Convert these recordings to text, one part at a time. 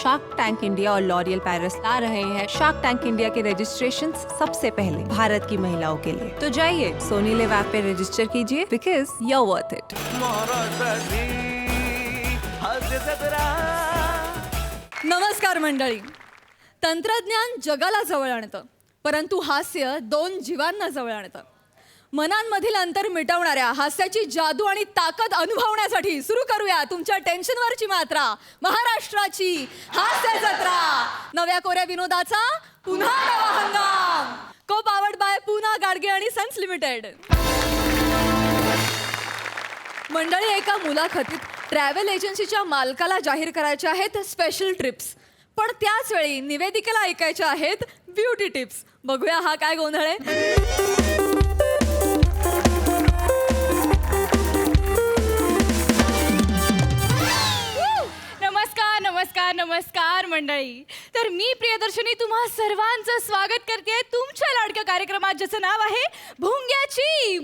Shark tank India और L'Oreal Paris ला रहे हैं शार्क टैंक इंडिया के रजिस्ट्रेशन सबसे पहले भारत की महिलाओं के लिए। तो जाइए सोनी लिव ऐप पे रजिस्टर कीजिए because you are worth it. नमस्कार मंडळी. तंत्रज्ञान जगाला जवळ आणतं, परंतु हास्य दोन जीवांना जवळ आणतं. मनांमधील अंतर मिटवणाऱ्या हास्याची जादू आणि ताकद अनुभवण्यासाठी सुरू करूया तुमच्या टेन्शनवरची मात्रा, महाराष्ट्राची हास्य जत्रा. नव्या कोऱ्या विनोदाचा पुन्हा नवा हंगाम. को पावर्ड बाय पूना गाडगे आणि सन्स लिमिटेड. मंडळी, एका मुलाखतीत ट्रॅव्हल एजन्सीच्या मालकाला जाहीर करायच्या आहेत स्पेशल ट्रिप्स, पण त्याच वेळी निवेदिकेला ऐकायच्या आहेत ब्युटी टिप्स. बघूया हा काय गोंधळ आहे. नमस्कार नमस्कार मंडळी. तर मी प्रियदर्शनी तुम्हा सर्वांचं स्वागत करते तुमच्या लाडक्या कार्यक्रमात, ज्याचं नाव आहे भुंग्याची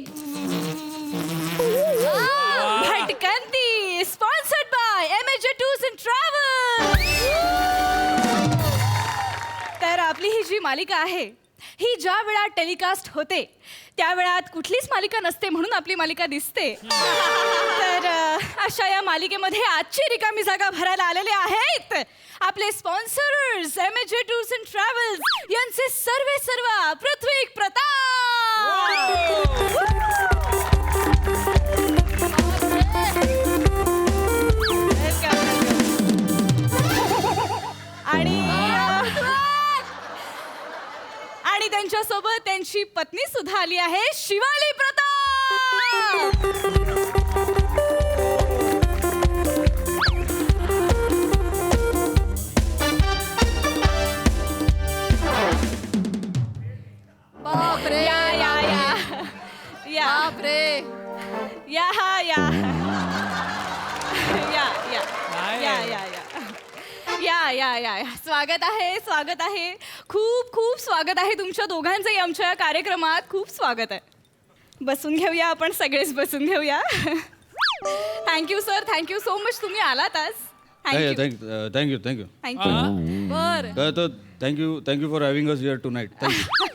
भटकंती, sponsored by MHJ tours and travel. तर आपली ही जी मालिका आहे ही ज्या वेळात टेलिकास्ट होते त्या वेळात कुठलीच मालिका नसते, म्हणून आपली मालिका दिसते. तर अशा या मालिकेमध्ये आजची रिकामी जागा भरायला आलेले आहेत आपले sponsors MHJ tours and travels यांचे सर्व पृथ्वी आणि त्यांच्यासोबत त्यांची पत्नी सुद्धा आली आहे, शिवाली प्रताप. बापरे, बापरे. या स्वागत आहे. खूप स्वागत आहे तुमच्या दोघांचंही आमच्या कार्यक्रमात. खूप स्वागत आहे. बसून घेऊया, आपण सगळेच बसून घेऊया. Thank you sir, thank you so much, तुम्ही आलात आज. थँक्यू. बरं, thank you for having us here tonight. Thank you.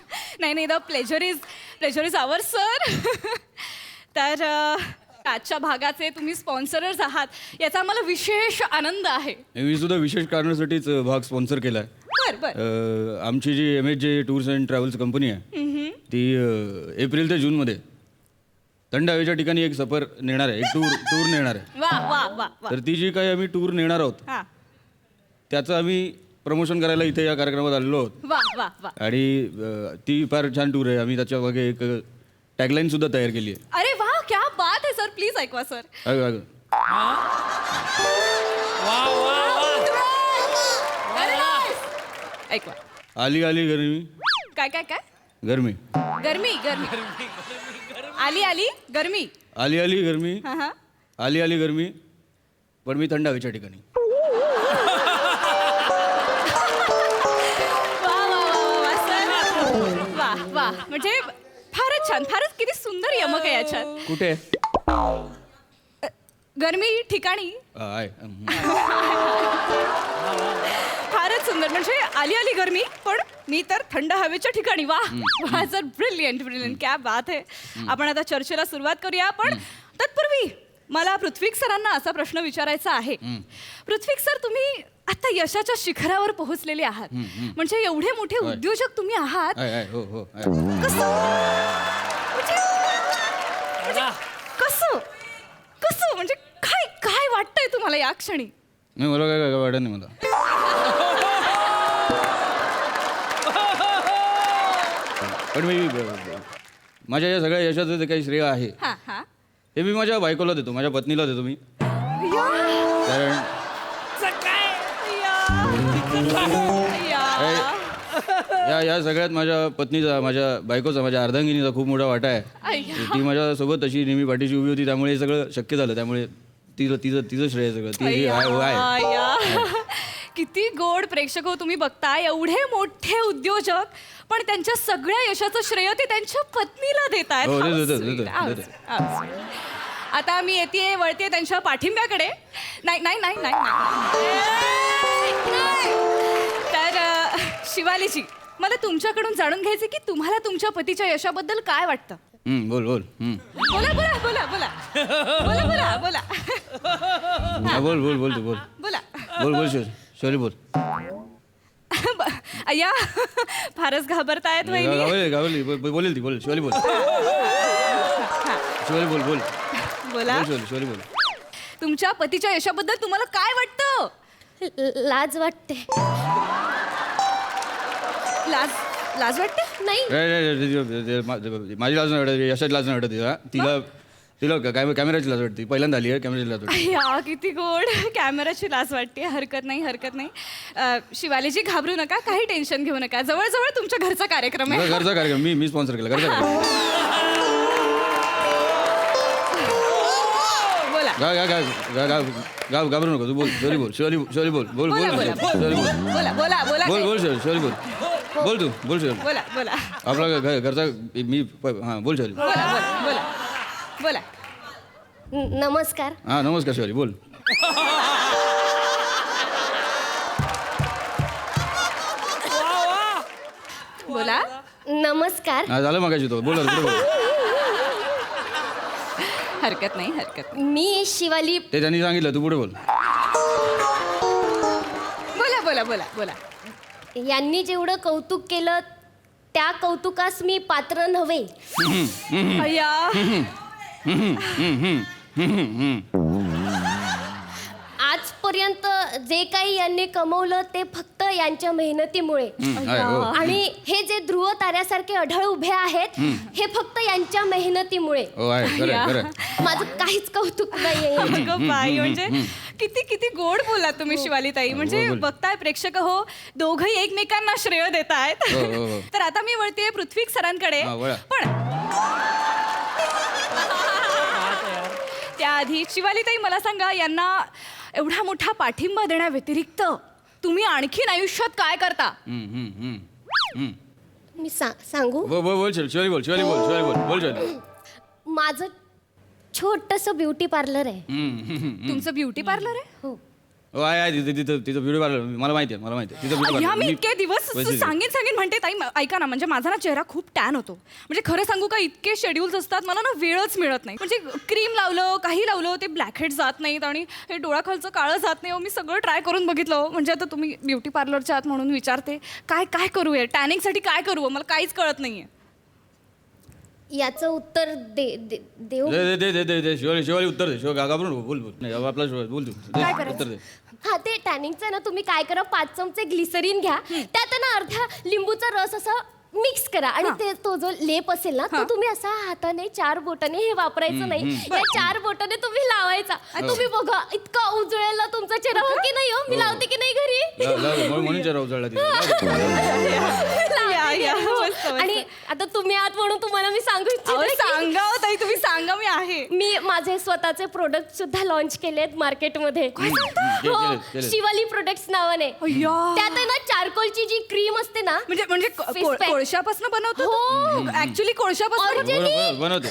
नाही, the pleasure is our sir. तर आजच्या भागाचे तुम्ही स्पॉन्सरर्स आहात याचा आम्हाला विशेष आनंद आहे. मी सुद्धा विशेष कारणासाठीच भाग स्पॉन्सर केलाय. बरं. आमची जी MHJ tours and travels company आहे ती एप्रिल ते जूनमध्ये थंड हवेच्या ठिकाणी एक सफर नेणार आहे, एक टूर नेणार आहे. वा. तर ती जी काही आम्ही टूर नेणार आहोत त्याचं आम्ही प्रमोशन करायला इथे या कार्यक्रमात आलेलो आहोत. वा. आणि ती फार छान टूर आहे. आम्ही त्याच्या मागे एक टॅगलाईन सुद्धा तयार केली आहे. अरे वा, क्या बात आहे सर. प्लीज ऐकवा सर. ऐकवा. आली आली गरमी. काय गरमी. गरमी. आली गरमी. आली गरमी. आली गरमी, पण मी थंड हवेच्या ठिकाणी. वा. म्हणजे फारच छान, फारच किती सुंदर यमक आहे याच्यात. कुठे? गरमी ठिकाणी. फारच सुंदर. म्हणजे आली गरमी, पण मी तर थंड हवेच्या ठिकाणी. वा सर, ब्रिलियंट. क्या बात आहे. आपण आता चर्चेला सुरुवात करूया, पण तत्पूर्वी मला पृथ्वीक सरांना असा प्रश्न विचारायचा आहे. पृथ्वीक सर, तुम्ही आता यशाच्या शिखरावर पोहोचलेले आहात, म्हणजे एवढे मोठे उद्योजक तुम्ही आहात. कसं म्हणजे काय वाटतंय तुम्हाला या क्षणी? नाही, मला काय वाटत नाही. मला पण मी माझ्या या सगळ्या यशाचं जे काही श्रेय आहे हे मी माझ्या बायकोला देतो, माझ्या पत्नीला देतो मी. कारण या सगळ्यात माझ्या पत्नीचा, माझ्या बायकोचा, माझ्या अर्धांगिनीचा खूप मोठा वाटा आहे. ती माझ्यासोबत अशी नेहमी पाठीशी उभी होती, त्यामुळे हे सगळं शक्य झालं. त्यामुळे तिचं श्रेय सगळं ती आहे. किती गोड प्रेक्षक हो तुम्ही बघताय. एवढे मोठे उद्योजक, पण त्यांच्या सगळ्या यशाचं श्रेय ते त्यांच्या पत्नीला देत आहेत. आता मी येते वळते त्यांच्या पाठिंब्याकडे. नाही शिवालीजी, मला तुमच्याकडून जाणून घ्यायचं की तुम्हाला तुमच्या पतीच्या यशाबद्दल काय वाटतं. बोल बोल बोला बोला बोला बोला बोला बोला बोला बोल बोल बोल तू बोल बोला. बोल बोल शौर्य बोल. अय्या, फारच घाबरतायत वहिनी. गावली गावली बोलेल ती बोल शौर्य बोल. शौर्य बोल बोल बोला. शौर्य बोल. तुमच्या पतीच्या यशाबद्दल तुम्हाला काय वाटतं. लाज वाटते. लाज लाज वाटते. नाही माझी लाज नाही वाटत, यशाची लाज नाही वाटत तिला. तिला तिला कॅमेराची लाज वाटते. पहिल्यांदा आली आहे कॅमेराची लाज वाटते. अय्या, किती गोड. कॅमेराची लाज वाटते. हरकत नाही हरकत नाही. शिवालीजी, घाबरू नका, काही टेन्शन घेऊ नका. जवळजवळ तुमच्या घरचा कार्यक्रम आहे. घरचा कार्यक्रम मी स्पॉन्सर केला. घरचा कार्यक्रम. बोला. घाबरू नको तू बोल. शौर्य बोल. शौर्य बोल बोल बोल बोला, बोल बोला. शौर्य बोल. बोला बोला बोला बोल बोल शौर्य बोल. बोल तू बोल शौर्य. बोला बोला आपला घरचा मी हां बोल शौर्य. बोला बोला बोला बोला. नमस्कार. हां नमस्कार शौर्य बोल. बोला. नमस्कार. हां झालं मगाशी तो बोल पुढे बोल. हरकत नाही हरकत नाही. मी शिवाली. ते त्यांनी सांगितलं तू पुढे बोल. बोला बोला बोला बोला. यांनी जेवढं कौतुक केलं त्या कौतुकास मी पात्र नव्हे. अय्या, आजपर्यंत जे काही यांनी कमवलं ते फक्त यांच्या मेहनतीमुळे. आहे, हो. आणि हे जे ध्रुव ताऱ्यासारखे अढळ उभे आहेत हे फक्त यांच्या मेहनतीमुळे. हो आहे खरं आहे, खरं आहे. माझं काहीच कौतुक नाहीये. अगं बाई, म्हणजे किती किती गोड बोलात तुम्ही शिवालीताई. म्हणजे बोल. बघताय प्रेक्षक हो, दोघंही एकमेकांना श्रेय देत आहेत. हो, हो, हो. तर आता मी वळते पृथ्वी सरांकडे. हा, वळा. पण त्याआधी शिवालीताई, मला सांगा, यांना एवढा मोठा पाठिंबा देण्याव्यतिरिक्त तुम्ही आणखीन आयुष्यात काय करता. मी सांगू. बोल बोल बोल शौर्य बोल. शौर्य बोल. शौर्य बोल बोल शौर्य. माझं छोटंसं ब्युटी पार्लर आहे. तुमचं ब्युटी पार्लर आहे. हो. हो आहे तिथं ब्युटी पार्लर मला माहिती आहे. मला माहिती आहे तिथं ब्युटी ह्या पार्लर. मी इतके दिवस सांगेन म्हणते ताई. ऐका ना, म्हणजे माझा ना चेहरा खूप टॅन होतो. म्हणजे खरं सांगू का, इतके शेड्यूल्स असतात, मला ना वेळच मिळत नाही. म्हणजे क्रीम लावलं, काही लावलं, ते ब्लॅकहेड जात नाहीत आणि हे डोळ्याखालचं काळं जात नाही. मी सगळं ट्राय करून बघितलं. म्हणजे आता तुम्ही ब्युटी पार्लरच्या आत म्हणून विचारते, काय काय करूया टॅनिंगसाठी, काय करू, मला काहीच कळत नाहीये. याचं उत्तर देऊ. दे शिवाली उत्तर दे. घाबरून नको. बोल बोल. नाही आपला बोल तू. काय करायचं? उत्तर दे. हा, ते टॅनिंगचं ना तुम्ही काय करा, 5 चमचे ग्लिसरीन घ्या, त्यात ना अर्धा लिंबूचा रस असा मिक्स करा आणि ते तो जो लेप असेल ना तो तुम्ही असा हाताने 4 बोटाने हे वापरायचं नाही. या 4 बोटाने तुम्ही लावायचा. तुम्ही बघा इतका उजळेला तुमचा चेहरा. हो की नाही हो? मी लावते की नाही घरी. म्हणून चेहरा उजळला तिथे. या, मस्त, मस्त. आणि आता तुम्ही आहात म्हणून तुम्हाला मी सांगू अहो, इच्छिते की सांगा हो ताई, तुम्ही सांगा, मी आहे. मी माझे स्वतःचे प्रोडक्ट सुद्धा लॉन्च केलेत मार्केटमध्ये. हो, केले. शिवाली प्रोडक्ट्स नावाने. अय्या. त्यात आहे ना चारकोलची जी क्रीम असते ना, म्हणजे Fish pack. कोळशापासून बनवतो. हो. ऍक्च्युली कोळशापासून बनवते.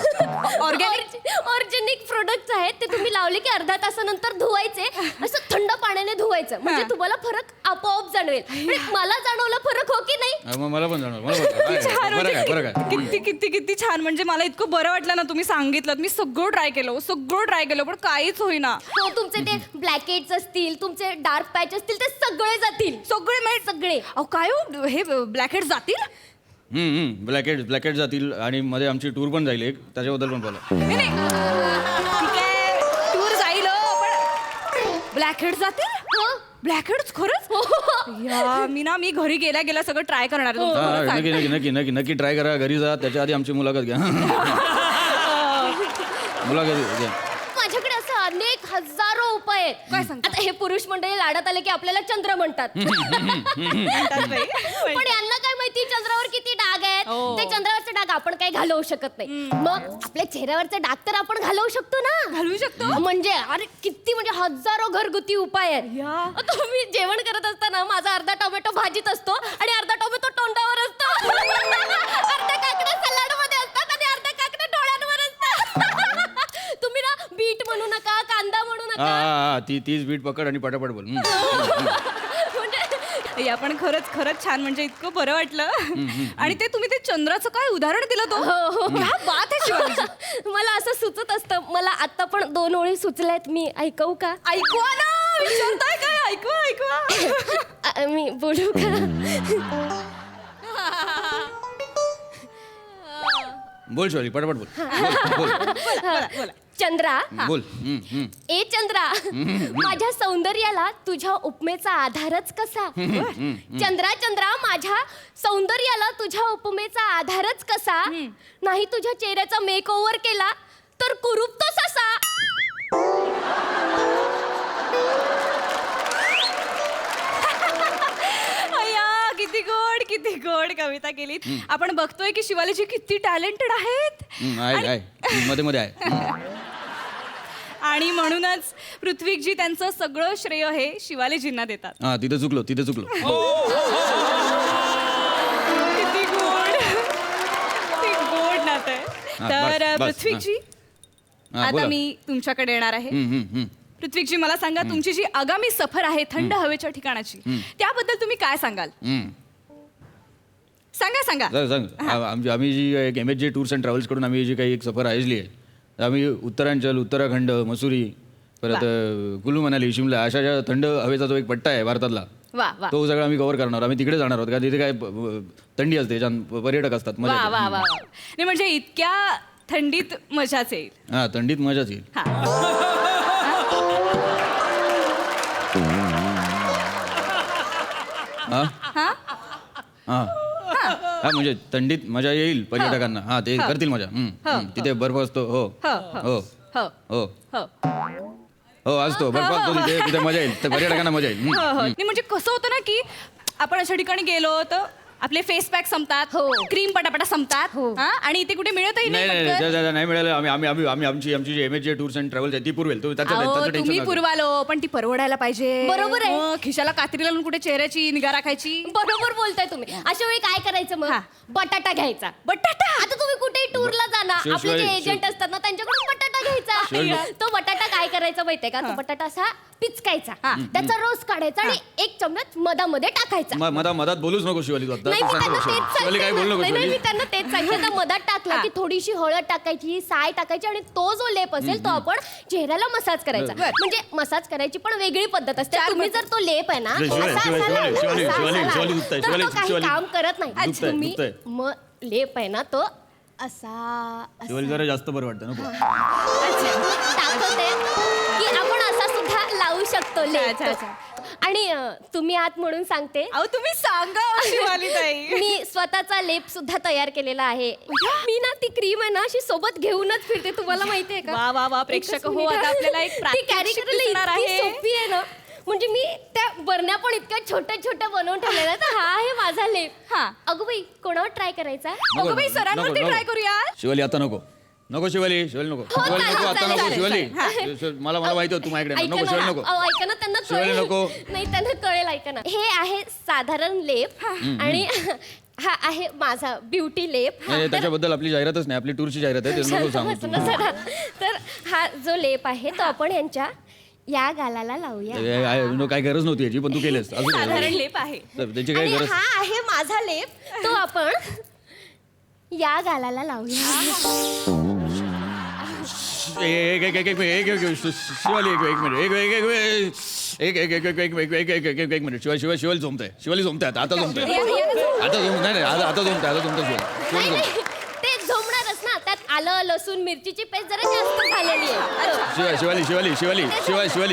ऑर्गॅनिक प्रोडक्ट्स आहेत. ते तुम्ही लावले की अर्धा तासानंतर धुवायचे. असं थंड पाण्याने धुवायचं. म्हणजे तुम्हाला फरक आपोआप जाणवेल. आणि मला जाणवला फरक. हो की नाही? मला पण जाणार. छान, बरं काय बरं काय. किती किती किती छान. म्हणजे मला इतकं बरं वाटलं ना तुम्ही सांगितलं. मी सगळं ट्राय केलं पण काहीच होईना. हो, तुमचे ते ब्लॅकेट्स असतील, तुमचे डार्क पॅच असतील, ते सगळे जातील. सगळे. अहो काय हो, हे ब्लॅकहेड जातील. ब्लॅकेट जातील आणि मध्ये आमची टूर पण जाईल एक, त्याच्याबद्दल पण बोला. नाही, ठीक आहे, टूर जाईल हो, पण ब्लॅकहेड जातील. ब्लॅकहेड्स खरंच. या, मी घरी गेल्या सगळं ट्राय करणार आहे. तुमचं खरंच सांगते. नक्की ट्राय करा. घरी जा, त्याच्या आधी आमची मुलाखत घ्या. मुलाखत घ्या. माझ्याकडे असं अनेक हजारो उपाय आहेत. काय सांगता? आता हे पुरुष मंडळी लाडात आले की आपल्याला चंद्र म्हणतात. म्हणतात बाई. पण यांना काय माहिती चंद्रावर किती डाग आहेत. हो. ते चंद्रावरचे डाग आपण काही घालवू शकत नाही. मग आपल्या चेहऱ्यावरचे डाग तर आपण घालवू शकतो ना. घालवू शकतो. म्हणजे अरे किती, म्हणजे हजारो घरगुती उपाय आहेत. या. आता मी जेवण करत असताना माझा अर्धा टोमॅटो भाजीत असतो आणि अर्धा टोमॅटो तोंडावर असतो. अर्धा काकडा सलाड मध्ये असतात आणि अर्धा काकडा डोळ्यांवर असतात. तुम्ही ना बीट म्हणू नका, कांदा म्हणू नका. तीच बीट पकड आणि पटापट बोल. आपण खरंच खरंच छान, म्हणजे इतकं बरं वाटलं. आणि ते तुम्ही ते चंद्राचं काय उदाहरण दिलं तो, क्या बात आहे शिवानीजी. मला असं सुचत असतं. मला आता पण 2 ओळी सुचल्यात, मी ऐकवू का? ऐकवा ना, विचारताय काय, ऐकवा. मी बोलू का? बोल शिवाली, पटापट बोल. बोल चंद्रा, बोल. ए चंद्रा, माझ्या सौंदर्याला तुझ्या उपमेचा आधारच कसा? चंद्रा चंद्रा, माझ्या सौंदर्याला तुझ्या उपमेचा आधारच कसा? नाही तुझ्या चेहऱ्याचा मेकओव्हर केला तर कुरूप तो ससा. अय्या, किती गोड कविता केलीत. आपण बघतोय की शिवालीजी किती टॅलेंटेड आहेत. आहे मध्ये मध्ये आहे. आणि म्हणूनच पृथ्वीजी त्यांचं सगळं श्रेय हे शिवालीजींना देतात. हा, तिथे चुकलो. किती गोड नातं आहे. तर बस, पृथ्वीजी, हा, आता बोला. मी तुमच्याकडे येणार आहे. पृथ्वीजी, मला सांगा, तुमची जी आगामी सफर आहे थंड हवेच्या ठिकाणाची, त्याबद्दल तुम्ही काय सांगाल? सांगा. सांग. आम्ही जी एक MHJ टूर्स अँड ट्रॅव्हल्स कडून आम्ही जी काही एक सफर आयोजली आहे, आम्ही उत्तरांचल, उत्तराखंड, मसुरी, परत कुलू मनाली, शिमला अशा ज्या थंड हवेचा जो एक पट्टा आहे भारतातला, वा वा तो सगळं आम्ही कव्हर करणार. आम्ही तिकडे जाणार आहोत का तिथे काय थंडी असते, छान पर्यटक असतात, मजा वा येते. वा वा. नाही म्हणजे इतक्या थंडीत मजाच येईल. हा, थंडीत मजाच येईल. हा हा, म्हणजे थंडीत मजा येईल पर्यटकांना. हा, ते करतील मजा. तिथे बर्फ असतो. हो हो हो हो हो हो असतो, बर्फ असतो तिथे. तिथे मजा येईल, पर्यटकांना मजा येईल. नाही म्हणजे कसं होतं ना की आपण अशा ठिकाणी गेलो तर आपले फेस पॅक संपतात, क्रीम पटापटा संपतात, आणि इथे कुठे मिळतही नाही नाही. नाही नाही मिळालं. आमची जी MHJ टूर्स अँड ट्रॅव्हल्स आहे ती पुरवेल. तुम्ही पुरवालो, पण ती परवडायला पाहिजे. बरोबर आहे. मग खिशाला कात्री लावून कुठे चेहऱ्याची निगा राखायची. बरोबर बोलताय तुम्ही. अशा वेळी काय करायचं मग? बटाटा घ्यायचा. बटाटा. आता तुम्ही कुठेही टूरला जाणार, आपले जे एजंट असतात ना, त्यांच्याकडून बटाटा घ्यायचा. तो बटाटा काय करायचा माहितीये का? तो बटाटा असा पिचकायचा, त्याचा रस काढायचा आणि 1 चमच मधामध्ये टाकायचा. मधात बोलूच नको शिवाली तू. नाही, मी त्यांना तेच शिवाली काय बोलू नको. सांगते. नाही, मी त्यांना तेच सांगते. आता मधात टाकला की थोडीशी हळद टाकायची, साय टाकायची, आणि तो जो लेप असेल तो आपण चेहऱ्याला मसाज करायचा. म्हणजे मसाज करायची पण वेगळी पद्धत असते. तुम्ही जर तो लेप आहे ना असा असा लावला, तर तो काही काम करत नाही. तुम्ही मग लेप आहे ना तो असा शिवाली जरा जास्त बरं वाटतं नको. दाखवते की आपण असा सुद्धा लावू शकतो लेप. आणि तुम्ही आत म्हणून सांगते, अहो तुम्ही सांगा शिवालीताई. मी स्वतःचा लेप सुद्धा तयार केलेला आहे. मी ना ती क्रीम आहे ना अशी सोबत घेऊनच फिरते. तुम्हाला माहितीये का? वा वा वा, प्रेक्षक हो, आता आपल्याला एक ती प्रात्यक्षिक कॅरी करायला दिसणार इतकी आहे. सोपी आहे ना. म्हणजे मी त्या बरण्या पण इतक्या छोट्या छोट्या बनवून ठेवलेल्या. तर हा आहे माझा लेप. अगं बाई, कोणावर ट्राय करायचा? अगं बाई, सरांवरती ट्राय करूया. शिवाली आता नको शिवाली नको आता नको शिवाली. मला माहिती होतं तू माझ्याकडे नको. शिवाली नको. ऐका ना, त्यांना शिवाली कळेल. नको. नाही, त्यांना कळेल. ऐका ना, हे आहे साधारण लेप आणि हा आहे माझा ब्युटी लेप. नाही, त्याच्याबद्दल आपली जाहिरातच नाही, आपली टूरची जाहिरात आहे. ते नको सांगू तू. तर हा जो लेप आहे तो आपण यांच्या या गालाला लावूया. काही गरज नव्हती याची, पण तू केलेस. साधारण लेप आहे. त्याची काही आणि गरज. हा आहे माझा लेप, तो आपण या गालाला लावूया. शिवाली एक मिनिट. शिवाली झोमताय. आता झोमताय. नाही, नाही, ते झोमणारच ना. त्यात आलं, लसूण, मिरचीची पेस्ट जरा जास्त झालेली आहे.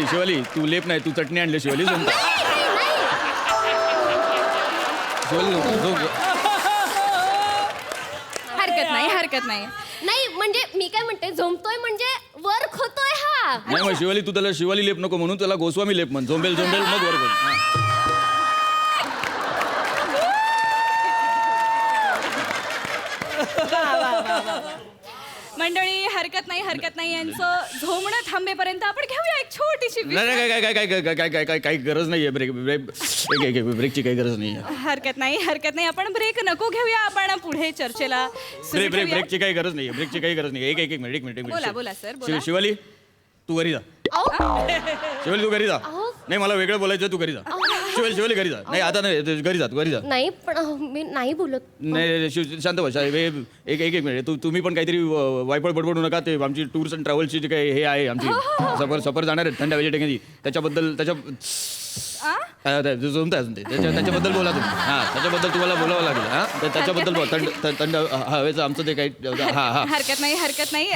शिवाली तू लेप नाही, तू चटणी आणली. शिवाली झोमताय. हरकत नाही. नाही म्हणजे मी काय म्हणते, झोमतोय म्हणजे वर्क होतोय हा. नाही मग शिवाली, तू त्याला शिवाली लेप नको म्हणून त्याला गोस्वामी लेप म्हण. झोंबेल मग वर कर. मंडळी, हरकत नाही यांचं झोमणं थांबेपर्यंत आपण घेऊया एक छोटीशी नाही, काही गरज नाहीये. ब्रेकची काही गरज नाहीये. हरकत नाही आपण ब्रेक नको घेऊया. आपण पुढे चर्चेला सुरू ठेवूया. ब्रेकची काही गरज नाहीये. एक मिनिट. बोला सर, बोला. शिवाली तू घरी जा. शिवाली तू घरी जा. नाही, मला वेगळं बोलायचं, तू घरी जा. शिवाली घरी जा. नाही आता नाही, घरी जा. नाही पण मी नाही बोलत. नाही शांत बसा. एक मिनिट. तुम्ही पण काहीतरी वायपळ बडबडू नका. ते आमची टूर्स अँड ट्रॅव्हलची जे काही हे आहे आमची सफर जाणार आहे थंड हवेच्या ठिकाणी त्याच्याबद्दल जमतं अजून ते त्याच्याबद्दल बोला तुम्ही. त्याच्याबद्दल तुम्हाला बोलावं लागेल. त्याच्याबद्दल बोला. थंड हवेचं आमचं ते काही हरकत नाही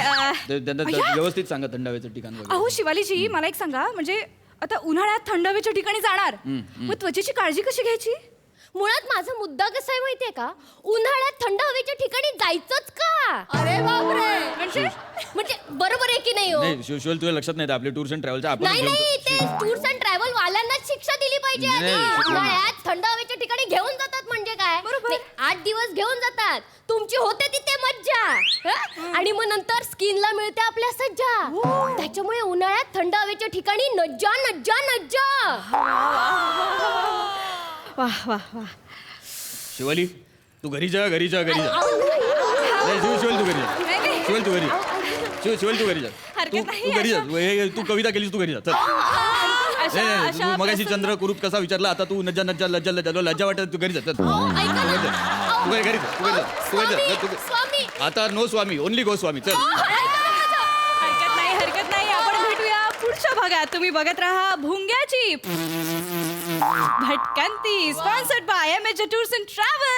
व्यवस्थित सांगा थंड हवेचं ठिकाण वगैरे. अहो शिवालीजी मला एक सांगा, म्हणजे आता उन्हाळ्यात थंड हवेच्या ठिकाणी जाणार मग त्वचेची काळजी कशी घ्यायची? मुळात माझा मुद्दा कसा आहे माहितीये का, उन्हाळ्यात थंड हवेच्या ठिकाणी जायचंच का? अरे बापरे. म्हणजे बरोबर आहे की नाही हो? नाही शिवाली तुला लक्षात नाही आपले टूर्स अँड ट्रॅव्हलच्या नाही ते टूर्स अँड ट्रॅव्हल वाल्यांनाच शिक्षा दिली पाहिजे आधी. उन्हाळ्यात थंड हवेच्या ठिकाणी घेऊन जातात म्हणजे काय? नाही, 8 दिवस घेऊन जातात. तुमची होते तिथे मज्जा आणि मग नंतर स्किनला मिळते आपल्या सज्जा. त्याच्यामुळे उन्हाळ्यात थंड हवेच्या ठिकाणी नज्जा नज्जा नज्जा. वाह वाह वाह. शिवाली तू घरी जा. नाही शिवाली तू घरी जा. शिवाली तू घरी जा. हरकत नाही, तू घरी जा. तू कविता केलीस तू घरी जा. चल. अशा तू मगाशी चंद्र कुरूप कसा विचारला आता तू नज्जा लज्जा वाटत तू घरी जा. चल. तू घरी जा. स्वामी आता नो स्वामी ओनली गो स्वामी. चल. हरकत नाही. आपण भेटूया पुढच्या भागात. तुम्ही बघत राहा भुंग्याची भटकंती, sponsored by MJ tours and travel.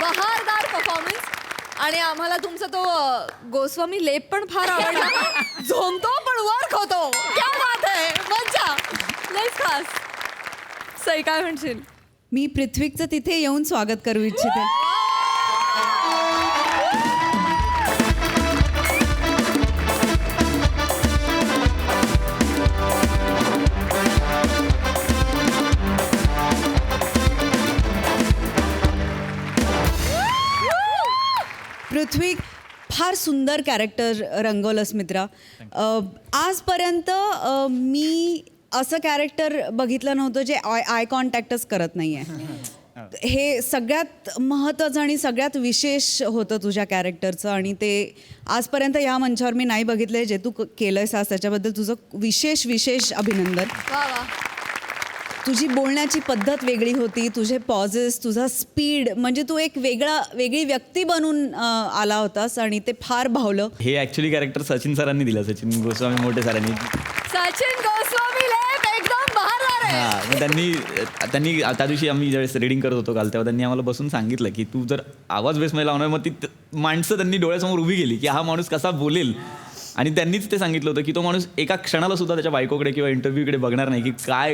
बहारदार परफॉर्मन्स. आणि आम्हाला तुमचा तो गोस्वामी लेप पण फार आवडला. झोमतो पण वर्क होतो. क्या बात आहे. मज्जा. लयच खास. सई काय म्हणशील? मी पृथ्वीचं तिथे येऊन स्वागत करू इच्छिते. पृथ्वी फार सुंदर कॅरेक्टर रंगवलंस मित्रा. आजपर्यंत मी असं कॅरेक्टर बघितलं नव्हतं जे आय कॉन्टॅक्टच करत नाही आहे. हे सगळ्यात महत्त्वाचं आणि सगळ्यात विशेष होतं तुझ्या कॅरेक्टरचं आणि ते आजपर्यंत ह्या मंचावर मी नाही बघितलं. जे तू केलंयस आज त्याच्याबद्दल तुझं विशेष अभिनंदन. वा वा. तुझी बोलण्याची पद्धत वेगळी होती. तुझे पॉजेस, तुझा स्पीड, म्हणजे तू एक वेगळी व्यक्ती बनून आला होतास आणि ते फार भावलं. हे ॲक्च्युली कॅरेक्टर सचिन सरांनी दिलं. सचिन गोस्वामी मोठे सरांनी. सचिन गोस्वामी लेप एकदम बहारदार आहे. हां त्यांनी त्या दिवशी आम्ही ज्यावेळेस रिडिंग करत होतो काल तेव्हा त्यांनी आम्हाला बसून सांगितलं की तू जर आवाज बेसमध्ये लावणार मग ती माणसं त्यांनी डोळ्यासमोर उभी केली की हा माणूस कसा बोलेल. आणि त्यांनीच ते सांगितलं होतं की तो माणूस एका क्षणाला सुद्धा त्याच्या बायकोकडे किंवा इंटरव्ह्यूकडे बघणार नाही की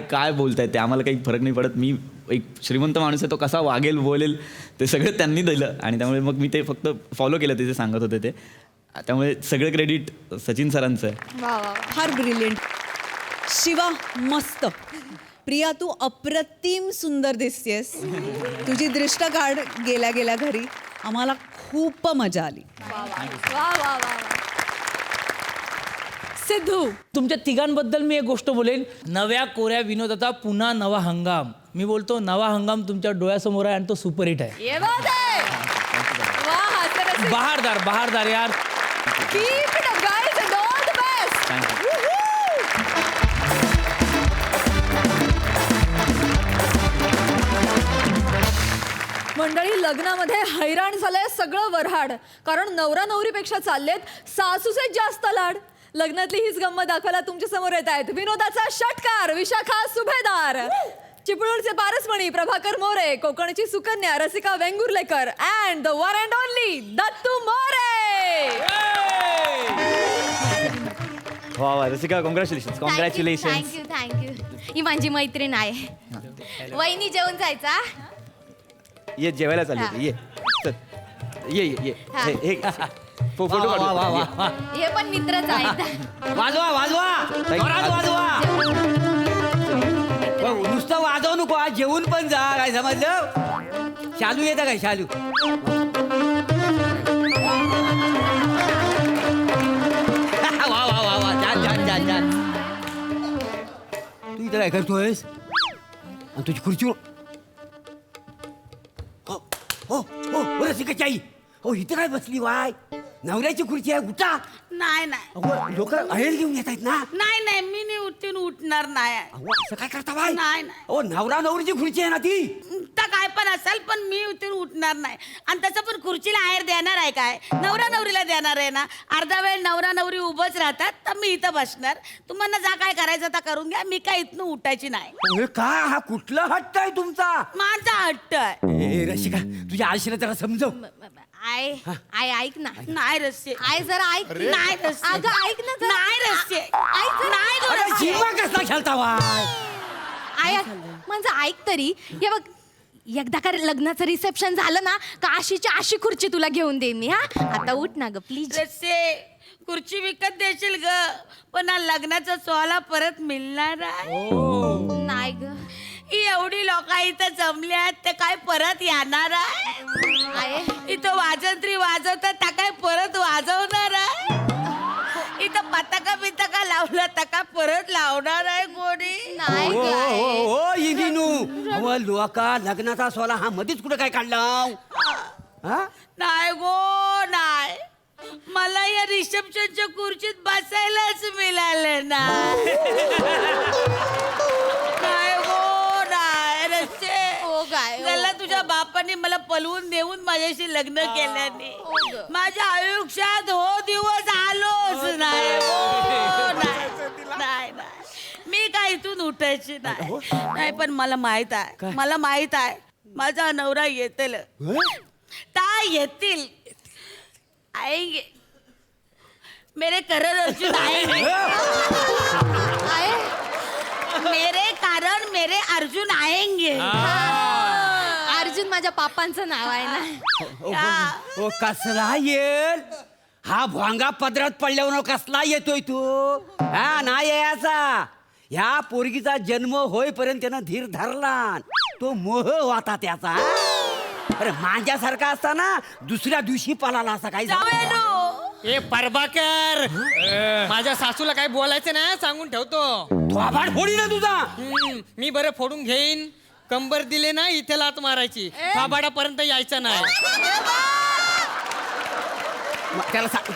काय बोलतायत ते. आम्हाला काही फरक नाही पडत. मी एक श्रीमंत माणूस आहे तो कसा वागेल बोलेल ते सगळं त्यांनी दिलं. आणि त्यामुळे मग मी ते फक्त फॉलो केलं ते सांगत होते ते. त्यामुळे सगळं क्रेडिट सचिन सरांचं आहे. फार ब्रिलियंट. शिवा मस्त. प्रिया तू अप्रतिम सुंदर दिसतेस. तुझी दृष्ट काढ गेल्या घरी. आम्हाला खूप मजा आली. वा वा वा. सिद्धू तुमच्या तिघांबद्दल मी एक गोष्ट बोलेन. नव्या कोऱ्या विनोदाचा पुन्हा नवा हंगाम. मी बोलतो नवा हंगाम तुमच्या डोळ्यासमोर आहे आणि तो सुपरहिट आहे. ये बात आहे. वा हास्यरसिक. बहारदार यार. Keep it up guys and all the best. मंडळी लग्नामध्ये हैराण झालंय सगळं वऱ्हाड. कारण नवरा नवरीपेक्षा चाललेत सासूचे जास्त लाड. लग्नातली हीच गंमत दाखवायला तुमच्या समोर येत आहेत विनोदाचा षटकार विशाखा सुभेदार, चिपळूणचे पारसमणी प्रभाकर मोरे, कोकणची Sukanya Rasika Vengurlekar and the one and only Dattu More. वा रसिका कॉंग्रॅच्युलेशन. थँक्यू. ही माझी मैत्रीण आहे. वहिनी जेवण जायचा. ये जेवायला चालू ये. ये फोटो हे पण मित्रच आहेत. वाजवा नुसतं वाजवू नको. आज जेवून पण जा. काय समजलं? शालू येतं काय शालू? वा छान. तू इथं काय करतोयस? तुझी खुर्ची हो हो रसिकाची आई हो इथं काय बसली वाय नवऱ्याची खुर्ची आहे उठा. नाही नाही अहो लोक अहेर घेऊन येत आहेत ना. नाही नाही मी नाही उठणार नाही अहो असं काय करता बाय. नाही, नाही. अहो नवरा नवरीची खुर्ची आहे ना ती. तर काय पण असेल पण मी उठून उठणार नाही. आणि तसं पण खुर्चीला आहेर देणार आहे काय? नवरा नवरीला देणार आहे ना. अर्धा वेळ नवरा नवरी उभंच राहतात तर मी इथं बसणार. तुम्हाला जा काय करायचं तर करून घ्या. मी काय इथनं उठायची नाही. अरे काय हा कुठला हट्ट आहे तुमचा. माझा हट्ट आहे. ए रसिका तुझ्या आळशीला जरा समजव. आय ऐक ना. नाही रस्ते आय जरा ऐक. नाही रस्ते अगं ऐक ना जरा. नाही रस्ते ऐक जरा. नाही गं अरे रस्ते. जीवा कसला खेळता वाय. आय माझं ऐक तरी. हे बघ एकदा का लग्नाचं रिसेप्शन झालं ना का अशीची अशी खुर्ची तुला घेऊन देईन मी. हा आता उठ ना ग प्लीज. रस्ते खुर्ची विकत देशील ग पण हा लग्नाचा सोहळा परत मिळणार आहे. नाही ग. ही एवढी लोक इथं जमली आहेत ते काय परत येणार आहे? इथं वाजंत्री वाजवतात त्या काय परत वाजवणार आहे? इथं पताका बिताका लावला त्या काय परत लावणार आहे कोणी? नाही हो ग हो आय. हो इदिनू अहो लोका लग्नाचा सोहळा हा मध्येच कुठं काय काढला. हा नाही गो नाही मला या रिसेप्शनच्या खुर्चीत बसायलाच मिळालं नाही. नाही गो नाही रस्ते. हो काय, हो, त्याला तुझ्या बापाने मला पलवून देऊन माझ्याशी लग्न केल्याने ग. माझ्या आयुष्यात हो दिवस आलोच नाही. हो, नाही मी काय इथून उठायची नाही पण मला माहित आहे माझा नवरा येतील येतील आएंगे मेरे करण अर्जुन आएंगे. मेरे कारण मेरे अर्जुन आएंगे. अर्जुन माझ्या पापांचं नाव आहे ना. हो कसला येल हा भोंगा पदरात पडल्यावर कसला येतोय तू. हा नाही याचा ह्या पोरगीचा जन्म होईपर्यंत त्यानं धीर धरला तो मोह होता त्याचा. अरे माझ्यासारखा असताना दुसऱ्या दिवशी पळाला असा काही ए परबाकर माझ्या सासूला काय बोलायचं ना सांगून ठेवतो. फोडी ना तुझा. मी बरं फोडून घेईन. कंबर दिले ना इथे लात मारायची. थाबाडापर्यंत यायचं नाही. त्याला सांग.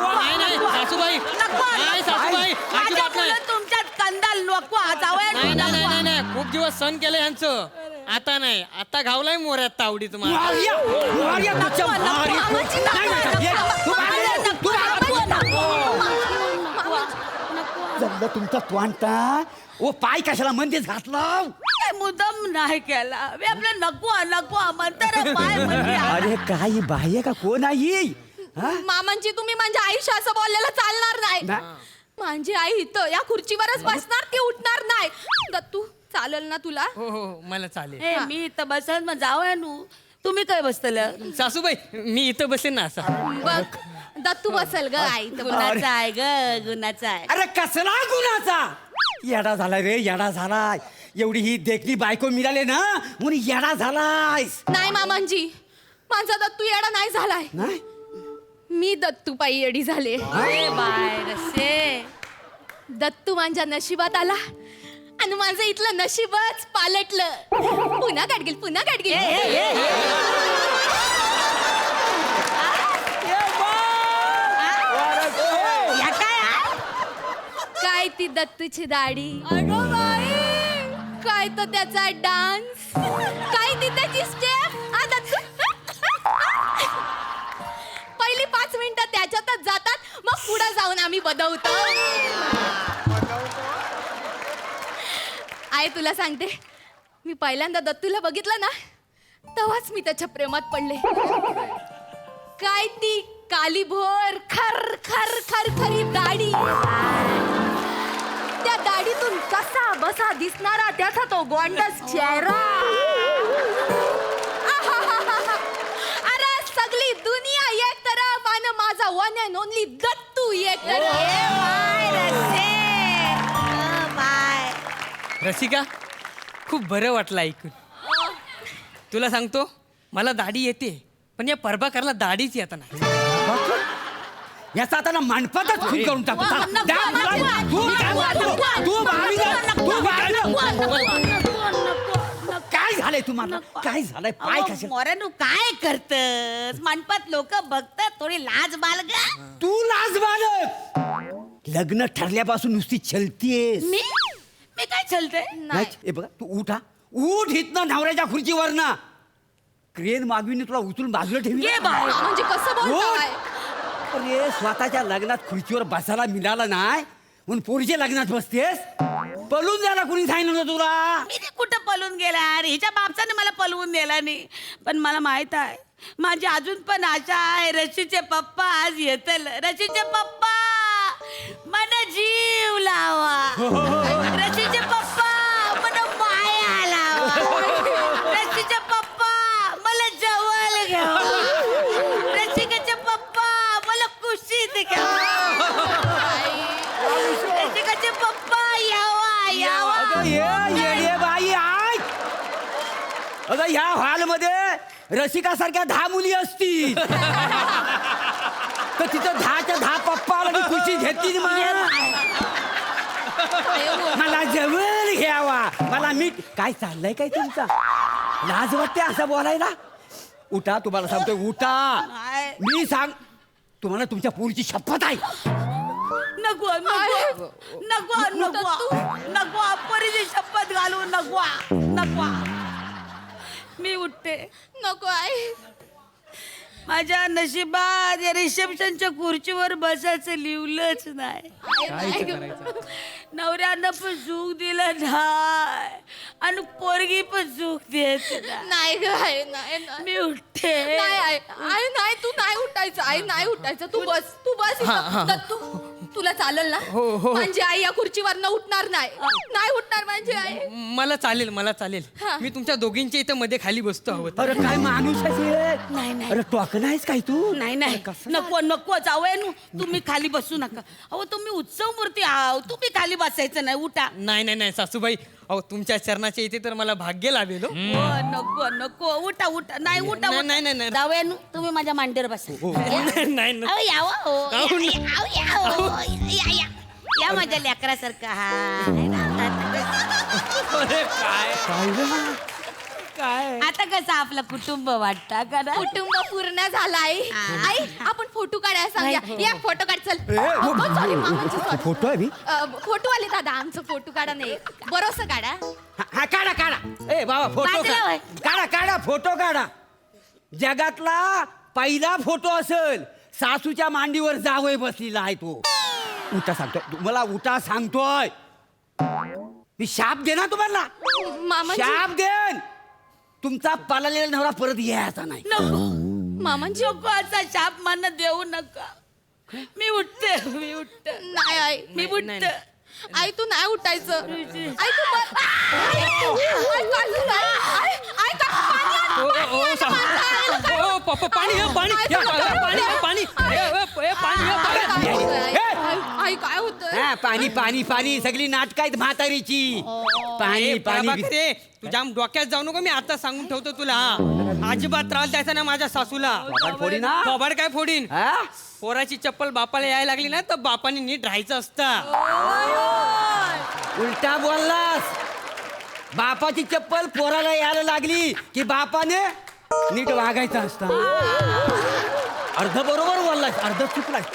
नाही नाही सासूबाई नाही सासूबाई अजिबात नाही. तुमच्यात कंदाल नको जावया. नाही नाही नाही नाही नाही खूप दिवस सण केलं यांचं. आता नाही आता घावलाय मोऱ्यात तावडी तुम्हाला. मारिया, मारिया, तुझ्या मारी. नाही, नाही, ये, तू जमलं तुमचा त्वांटा. ओ पाय कशाला मंदीच घातला. काय मुद्दाम नाही केला मी आपलं नको म्हणतर पाय म्हणजे अरे काही बाह्य का कोण आहे. हा? मामांची तुम्ही माझ्या आईशी असं बोललेलं चालणार नाही. माझी आई इथं या खुर्चीवरच बसणार ती उठणार नाही. दत्तू चालेल ना तुला. हो हो मला चालेल. ए, मी इथं बसन मग जाऊया नू. तुम्ही काय बसतलं सासूबाई मी इथं बसेन ना असा. बघ दत्तू बसल ग आई. गुणाचा आहे ग गुणाचा आहे. अरे कसला गुणाचा. येडा झालाय रे येडा झालाय. एवढी ही देखणी बायको मिळाले ना म्हणून येडा झालाय. नाही मामांजी माझा दत्तू येडा नाही झालाय. नाही मी दत्तू पायी येडी झाले. बाय रसे दत्तू माझ्या नशिबात आला आणि माझं इथलं नशीबच पालटलं. पुन्हा गाडगील काय ती दत्तूची दाढी. अगं बाई काय तो त्याचा डान्स. काय ती त्याची स्टेप. पहिली 5 मिनिटं त्याच्यातच जातात मग पुढे जाऊन आम्ही बदवतो. आई तुला सांगते मी पहिल्यांदा दत्तूला बघितलं ना तेव्हाच मी त्याच्या प्रेमात पडले. काय ती काली भोर खर खर खर खरी दाढी. त्या दाढीतून कसा बसा दिसणारा त्याचा तो गोंडस चेहरा. अरे सगळी दुनिया एक तरफ आणि माझा वन अँड ओनली दत्तू एक बाय रसिका खूप बरं वाटलं ऐकून. तुला सांगतो मला दाढी येते पण या परबाकरला दाढीच येत नाही. याचा आता ना मांडपातच खून करून टाकू. झालंय तुम्हाला काय झालंय पाय कशा मोऱ्यानू काय करतस मंडपात लोक बघतात थोडी लाज बाळग. तू लाज बाळग लग्न ठरल्यापासून नुसती छलतीयेस. मी मी काय चलते. नाही, हे बघा तू उठ उठ इथनं नवऱ्याच्या खुर्चीवर ना क्रेन मागवीने तुला उचलून बाजूला ठेवी. म्हणजे कसं बोलताय? अरे स्वतःच्या लग्नात खुर्चीवर बसायला मिळाला नाही म्हणून पोरीच्या लग्नात बसतेस. पळून जायला कुणी सांगितलं होतं तुला? मी ते कुठं पळून गेला अरे हिच्या बापसाने मला पळवून नेला नाही. पण मला माहित आहे माझी अजून पण आशा आहे रशीचे पप्पा आज येतील. रशीचे पप्पा मला जीव लावा. रशीचे पप्पा मला माया लावा. रशीचे पप्पा मला जवळ घ्यावा. रसिकाचे पप्पा मला कुशीत घ्यावा. रसिकाचे पप्पा यावा यावा. अगं ये बाई ऐक. अगं ह्या हॉलमध्ये रसिकासारख्या 10 मुली असतील तर तिथं 10च्या 10 पप्पा आणि खुशी घेतली मला जवळ घ्यावा. मला मीठ काय चाललंय काय तुमचा? लाज वाटते असं बोलायला? उठा तुम्हाला सांगतोय उठा. मी सांग तुम्हाला तुमच्या पोरीची शपथ आहे. नको नको नको नको नको परीची शपथ घालू नको नको. मी उठते. नको आई. माझ्या नशिबात या रिसेप्शनच्या खुर्चीवर बसायचं लिवलंच नाही. नवऱ्यानं पण सुख दिलं नाही आणि पोरगी पण सुख देत नाही ग आई नाही. मी उठते. नाही आई आई नाही तू नाही उठायचं. आई नाही उठायचं. तू बस इथं. दत्तू तुला चालेल ना? म्हणजे आई या खुर्चीवर न उठणार नाही. नाही उठणार म्हणजे आई. मला चालेल मी तुमच्या दोघींच्या इथं मध्ये खाली बसतो हवं. अरे काय माणूस नाही अरे टोकन आहेस काय तू? नाही नको नको जावयानू तुम्ही खाली बसू नका. अहो तुम्ही उत्सव मूर्ती आहो तुम्ही खाली बसायचं नाही. उठा. नाही सासूबाई अहो तुमच्या चरणाच्या इथे तर मला भाग्य लाभेल. नको नको उठा उठा. नाही उठा नाही. जावयानू तुम्ही माझ्या मांडीवर बसा. नाही अहो यावं हो. अहो, यावं. या माझ्या लेकरासारखं. काय आता कसं आपलं कुटुंब वाटतं का ना? कुटुंब पूर्ण झालं आई. आई आपण फोटो काढायला सांगूया. एक फोटो काढ चल. सॉरी मामाची sorry. फोटो आहे मी फोटो आले दादा आमचं फोटो काढा नाही. बरोबर काढा. हा काढा. ए बाबा फोटो वाचलं होय. काढा फोटो काढा. जगातला पहिला फोटो असेल सासूच्या मांडीवर जावई बसलेला आहे तो. उठा सांगतोय तुम्हाला उठा सांगतोय. मी शाप दे ना तुम्हाला. मामाजी शाप देन तुमचा पाळलेला नवरा परत यायचा नाही. नको मामाजी नको असा शाप मन देऊ नका. मी उठते. नाही आई. मी उठते. आई तू नाही उठायचं. आई तू आई काय होतं? पाणी सगळी नाटक आहेत म्हातारीची. पाणी तू जाम डोक्यात जाऊ नको. मी आता सांगून ठेवतो तुला. अजिबात त्रास द्यायचा ना माझ्या सासूला. फोडी ना थोबाड काय फोडीन. हा? पोराची चप्पल बापाला यायला लागली ना तर बापाने नीट राहायचं असतं. उलटा बोललास. बापाची चप्पल पोराला यायला लागली की बापाने नीट वागायचं असतं. अर्ध बरोबर बोललास अर्ध चुकलास.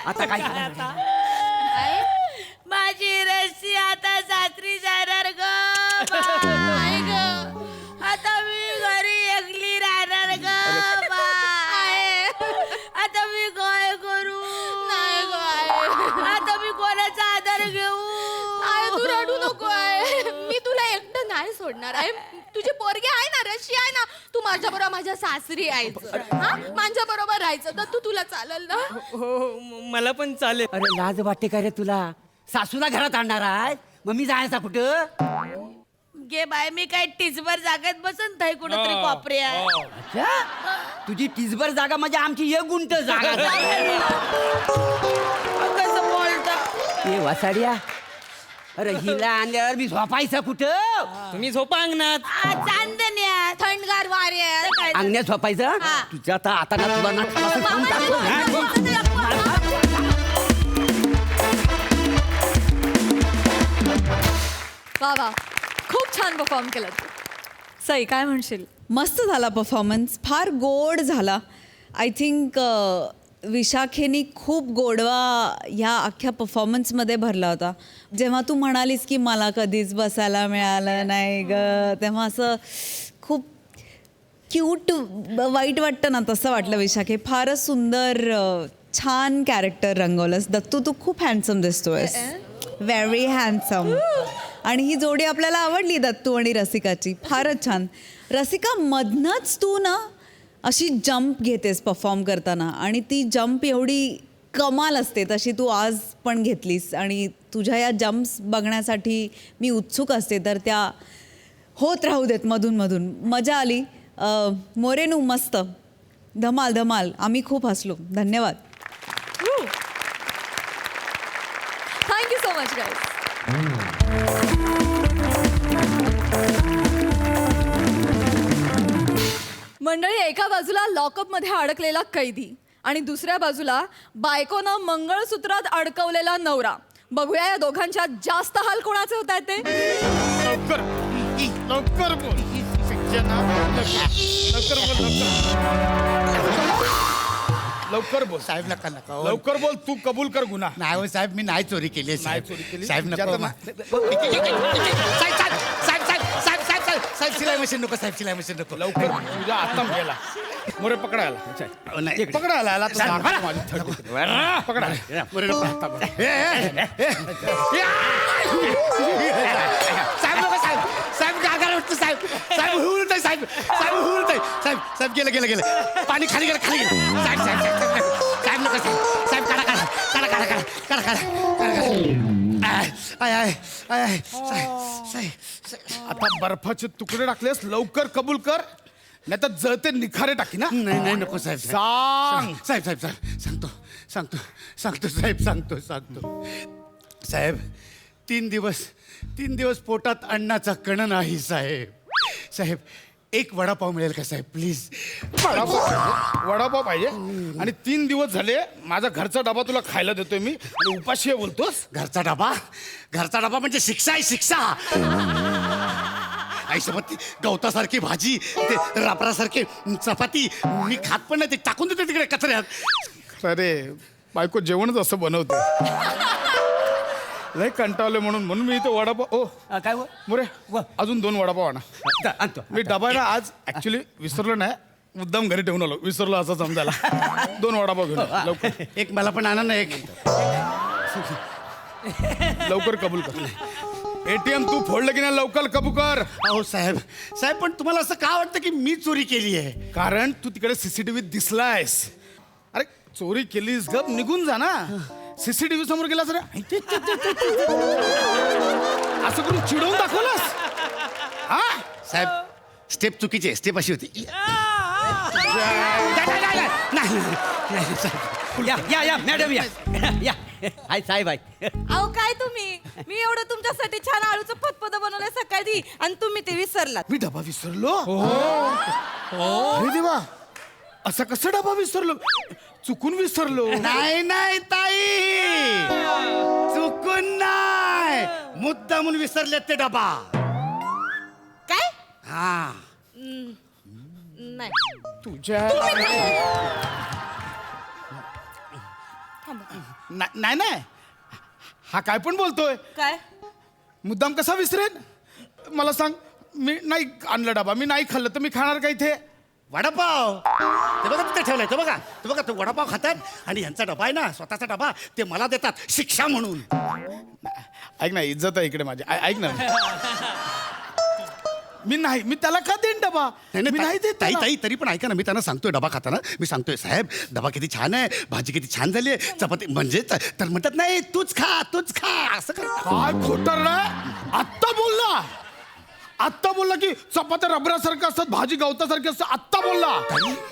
आता काय करणार? माझी रस्सी आता सासरी जाणार ग. आता मी घरी एकली राहणार ग. आता मी काय करू? आता मी कोणाचा आधार घेऊ? तू रडू नको आहे. मी तुला एकटं नाही सोडणार आहे. तुझी पोरगी आहे ना रशी आहे ना. तू माझ्या बरोबर माझ्या सासरी यायचं. माझ्या बरोबर राहायचं तर तू तुला चालेल ना? हो मला पण चालेल. अरे लाज वाटते का रे तुला? सासूला घरात आणणार आहे मग मी जायचा कुठं? गे बाय मी काय टिचभर जागेत बसून थाय कुठंतरी कोपऱ्या. अच्छा तुझी टिचभर जागा म्हणजे आमची 1 गुंठ जागा. कसं बोलता? ए वासाड्या अरे हिला आणल्यावर मी झोपायचं कुठं? तुम्ही झोपा अंगणात. चांदण्यात थंडगार वाऱ्यात. अंगण्यात झोपायचं? तुझ्या आता ना तुला ना खायचं खाऊन टाकतो. वा खूप छान परफॉर्म केलं. सई काय म्हणशील? मस्त झाला परफॉर्मन्स, फार गोड झाला. आय थिंक विशाखेनी खूप गोडवा ह्या अख्ख्या परफॉर्मन्समध्ये भरला होता. जेव्हा तू म्हणालीस की मला कधीच बसायला मिळालं नाही ग, तेव्हा असं खूप क्यूट वाईट वाटतं ना, तसं वाटलं विशाखे. फारच सुंदर छान कॅरेक्टर रंगवलंस. दत्तू तू खूप हँडसम दिसतोयस, व्हेरी हँडसम. आणि ही जोडी आपल्याला आवडली, दत्तू आणि रसिकाची, फारच छान. रसिका, मधनंच तू ना अशी जंप घेतेस परफॉर्म करताना, आणि ती जंप एवढी कमाल असते, तशी तू आज पण घेतलीस. आणि तुझ्या या जंप्स बघण्यासाठी मी उत्सुक असते, तर त्या होत राहू देत मधून मधून. मजा आली. मोरेनू मस्त, धमाल धमाल, आम्ही खूप हसलो. धन्यवाद. Thank you so much guys. मंडळी, एका बाजूला लॉकअपमध्ये अडकलेला कैदी आणि दुसऱ्या बाजूला बायकोनं मंगळसूत्रात अडकवलेला नवरा. बघूया या दोघांच्या जास्त हाल कोणाचे होत आहेत ते. लवकर बोल. लवकर बोल साहेब. नका नका लवकर बोल. तू कबूल कर गुन्हा. नाही हो साहेब, मी नाही चोरी केली. नाही चोरी केली. साहेब नको. विचारतो ना. साहेब साहेब साहेब साहेब साहेब साहेब साहेब साहेब सिलाई मशीन नको. साहेब सिलाई मशीन नको. लवकर तुझ्या आता गेला मोरे पकडायला. नाही पकडायला आला तर पकडा. मोरे नको. साहेब नको. साहेब साहेब गागाला वाटतं. साहेब साहेब हुळत आहे. साहेब साहेब हुळत आहे. साहेब साहेब गेलं गेलं गेलं. पाणी खाली गेलं खाली गेलं. साहेब साहेब साहेब साहेब नको. साहेब साहेब काढा काढा काढा काढा काढा काढा काढा काढा. आय आय आय आय. साहेब आता बर्फाचे तुकडे टाकलेस, लवकर कबूल कर, नाही तर जळते निखारे टाकी ना. नाही नाही नको साहेब. सांग. साहेब साहेब साहेब सांगतो सांगतो सांगतो साहेब सांगतो सांगतो. साहेब 3 दिवस पोटात अन्नाचा कण नाही साहेब. साहेब एक वडापाव मिळेल का साहेब प्लीज? वडापाव पाहिजे. आणि 3 दिवस झाले माझा घरचा डबा तुला खायला देतोय मी, आणि उपाशी आहे बोलतोस. घरचा डबा म्हणजे शिक्षा आहे, शिक्षा. आईसोबत ती गवतासारखी भाजी, ते रापरासारखी चपाती मी खात पण नाही, ते टाकून देते तिकडे कचऱ्यात. अरे बायको जेवणच असं बनवते. लय कंटावले म्हणून मी इथे वडापाव. ओ काय मोरे अजून 2 वडापाव आणा. आणतो. मी डबा ना आज ऍक्च्युली विसरलो नाही, मुद्दाम घरी ठेवून आलो. विसरलो असं समजायला. 2 वडापाव घेऊन ये, लवकर. एक मला पण आणा ना. एक लवकर कबूल कर. ATM तू फोडलं की नाही, लवकर कबूल कर. अहो साहेब साहेब पण तुम्हाला असं का वाटतं की मी चोरी केली आहे? कारण तू तिकडे CCTV दिसलायस. अरे चोरी केलीस गप निघून जा ना. CCTV समोर गेला सर असं करून चिडवून दाखवलास. हा साहेब स्टेप चुकीची, स्टेप अशी होती. या या या मॅडम या या. हाय साहेब आहे. अहो काय तुम्ही, मी एवढं तुमच्यासाठी छान आळूचं फतफद बनवलंय सकाळी आणि तुम्ही ते विसरलात. मी डबा विसरलो. अरे देवा, असं कसं डबा विसरलो? चुकून विसरलो. नाही नाही ताई, चुकून नाही, मुद्दामून विसरले ते डबा. काय? हा नाही तुझ्या नाही नाही, हा काय पण बोलतोय. काय? मुद्दाम कसा विसरेन? मला सांग. मी नाही आणला डबा, मी नाही खाल्लं तर मी खाणार का इथे? वडापाव ते बघा तिथे ठेवलंय. ते बघा ते वडापाव खातात आणि यांचा डबा आहे ना, स्वतःचा डबा, ते मला देतात शिक्षा म्हणून. ऐक ना, इज्जत आहे इकडे माझी. ऐक ना, मी त्याला का देईन डबा? मी नाही देत ताई त्याला. ताई तरी पण ऐका ना, मी त्यांना सांगतोय डबा खाताना, मी सांगतोय साहेब डबा किती छान आहे, भाजी किती छान झाली आहे, चपाती म्हणजे तर म्हणतात नाही तूच खा असं करतात. काय खोटर ना. आत्ता बोलला की चपात्या रबरासारख्या असतात, भाजी गवतासारखी असतात. आत्ता बोलला.